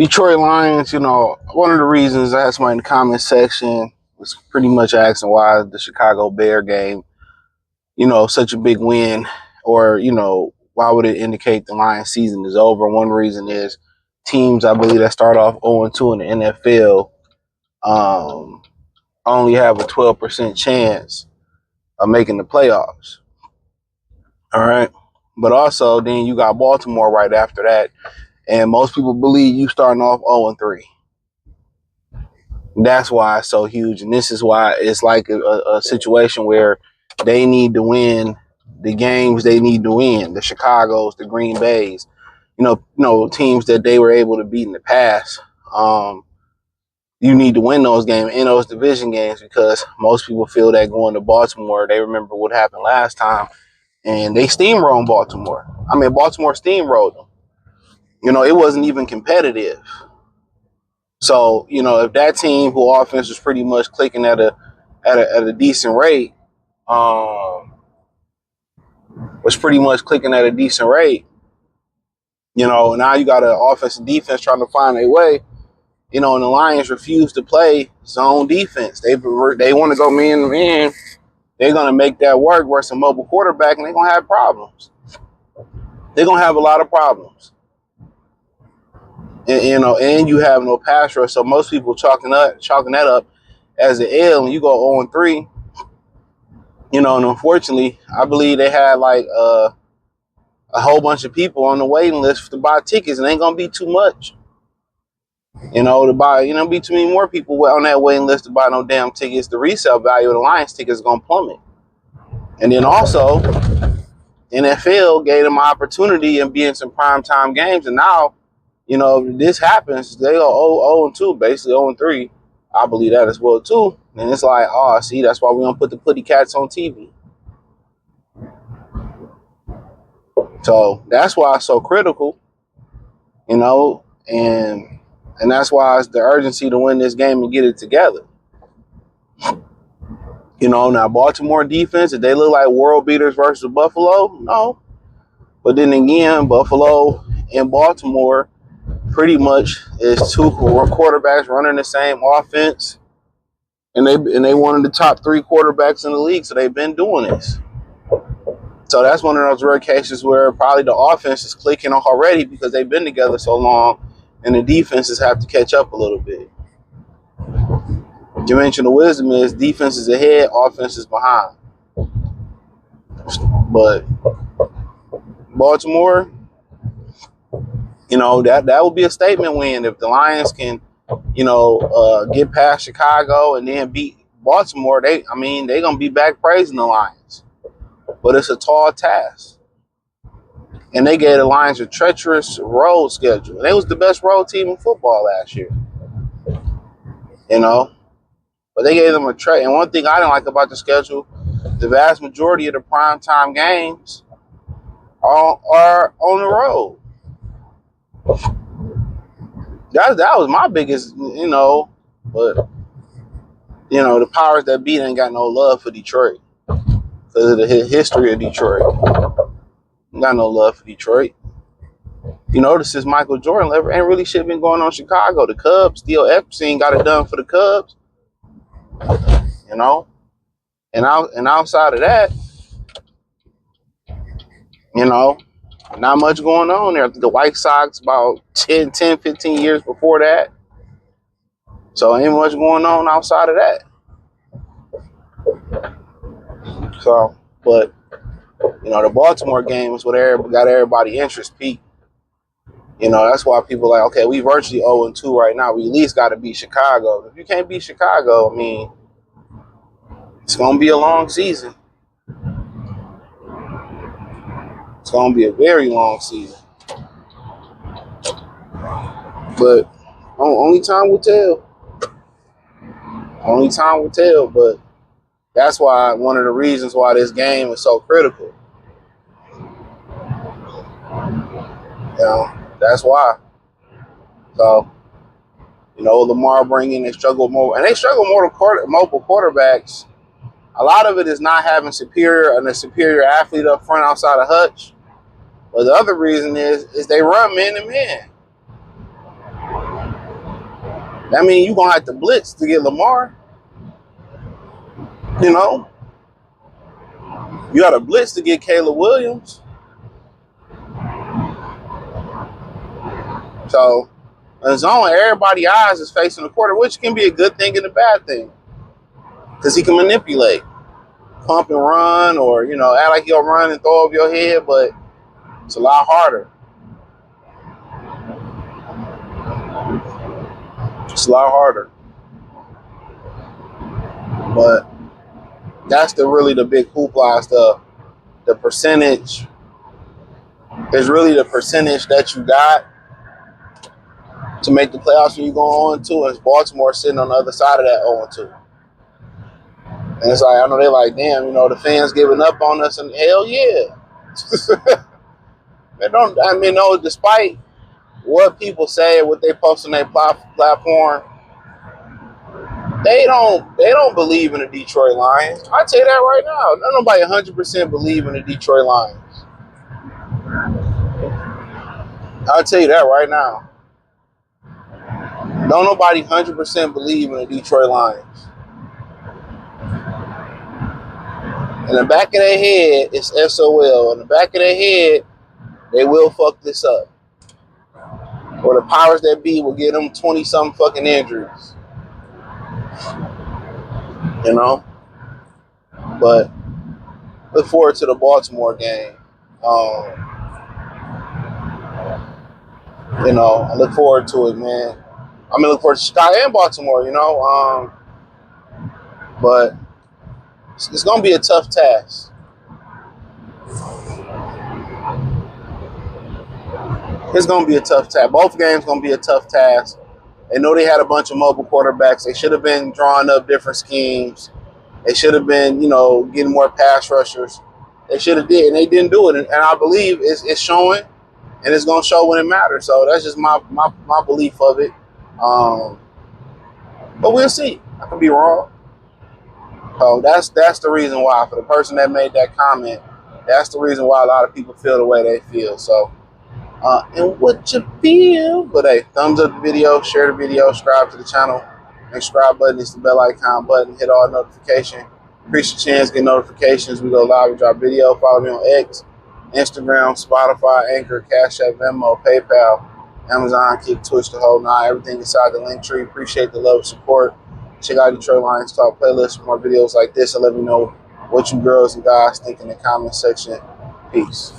Detroit Lions, one of the reasons I had somebody in the comment section was pretty much asking why the Chicago Bear game, such a big win, or, why would it indicate the Lions season is over? One reason is teams, I believe, that start off 0-2 in the NFL only have a 12% chance of making the playoffs. All right. But also, then you got Baltimore right after that. And most people believe you starting off 0-3. That's why it's so huge. And this is why it's like a situation where they need to win the games they need to win. The Chicagos, the Green Bays, teams that they were able to beat in the past. You need to win those games in those division games because most people feel that going to Baltimore, they remember what happened last time and they steamrolled Baltimore. Baltimore steamrolled them. It wasn't even competitive. So, if that team who offense was pretty much clicking at a decent rate, was pretty much clicking at a decent rate, now you got an offense and defense trying to find a way, and the Lions refuse to play zone defense. They want to go man to man. They're going to make that work versus a mobile quarterback, and they're going to have problems. They're going to have a lot of problems. And you have no pass rush. So most people chalking that up as an L, and you go 0-3. And unfortunately, I believe they had like a whole bunch of people on the waiting list to buy tickets, and it ain't gonna be too much. To buy, be too many more people on that waiting list to buy no damn tickets. The resale value of the Lions tickets is gonna plummet. And then also, NFL gave them an opportunity and be in some primetime games, and now, if this happens, they go 0-2, basically 0-3. I believe that as well too. And it's like, oh, see, that's why we don't put the Putty Cats on TV. So that's why it's so critical, and that's why it's the urgency to win this game and get it together. Now Baltimore defense, did they look like world beaters versus Buffalo? No. But then again, Buffalo and Baltimore pretty much is two quarterbacks running the same offense, and they one of the top 3 quarterbacks in the league, so they've been doing this. So that's one of those rare cases where probably the offense is clicking already because they've been together so long, and the defenses have to catch up a little bit. Conventional wisdom is defense is ahead, offense is behind. But Baltimore, that would be a statement win if the Lions can, get past Chicago and then beat Baltimore. They're gonna be back praising the Lions, but it's a tall task. And they gave the Lions a treacherous road schedule. And they was the best road team in football last year, But they gave them a trade. And one thing I didn't like about the schedule, the vast majority of the primetime games are on the road. That was my biggest, but, the powers that be ain't got no love for Detroit because of the history of Detroit. Got no love for Detroit. Since Michael Jordan left, ain't really shit been going on in Chicago. The Cubs, Theo Epstein got it done for the Cubs. And outside of that, not much going on there. The White Sox about 10, 15 years before that. So ain't much going on outside of that. So, but, the Baltimore game is what got everybody interest peaked. That's why people are like, okay, we virtually 0-2 right now. We at least got to beat Chicago. If you can't beat Chicago, it's going to be a long season. It's going to be a very long season. But only time will tell. Only time will tell. But that's why one of the reasons why this game is so critical. That's why. So, Lamar bringing, they struggle more. And they struggle more to mobile quarterbacks. A lot of it is not having a superior athlete up front outside of Hutch. But the other reason is they run man to man. That means you're going to have to blitz to get Lamar. You know, you got to blitz to get Caleb Williams. So, in zone, everybody's eyes is facing the quarter, which can be a good thing and a bad thing. Because he can manipulate, pump and run, or, you know, act like he'll run and throw over your head, but it's a lot harder. It's a lot harder. But that's really the big hoopla stuff. The percentage is really the percentage that you got to make the playoffs when you go on to, and Baltimore sitting on the other side of that 0-2. And it's like, I know they're like, damn, you know, the fans giving up on us, and hell yeah. They don't, I mean, no, despite what people say, what they post on their platform, they don't believe in the Detroit Lions. I tell you that right now. Nobody 100% believe in the Detroit Lions. I'll tell you that right now. Don't nobody 100% believe in the Detroit Lions. In the back of their head, it's SOL. In the back of their head, they will fuck this up. Or the powers that be will get them 20-something fucking injuries. You know? But look forward to the Baltimore game. You know, I look forward to it, man. I'm gonna look forward to Chicago and Baltimore, you know. But it's gonna be a tough task. It's gonna be a tough task. Both games gonna be a tough task. They know they had a bunch of mobile quarterbacks. They should have been drawing up different schemes. They should have been, you know, getting more pass rushers. They should have did, and they didn't do it. And I believe it's showing, and it's gonna show when it matters. So that's just my belief of it. But we'll see. I could be wrong. So that's the reason why. For the person that made that comment, that's the reason why a lot of people feel the way they feel. So, and what you feel? But hey, thumbs up the video, share the video, subscribe to the channel. And subscribe button is the bell icon button. Hit all notifications. Increase your chance, get notifications. We go live, we drop video. Follow me on X, Instagram, Spotify, Anchor, Cash App, Venmo, PayPal, Amazon, Kick, Twitch, the whole nine. Everything inside the link tree. Appreciate the love and support. Check out Detroit Lions Talk playlist for more videos like this, and let me know what you girls and guys think in the comment section. Peace.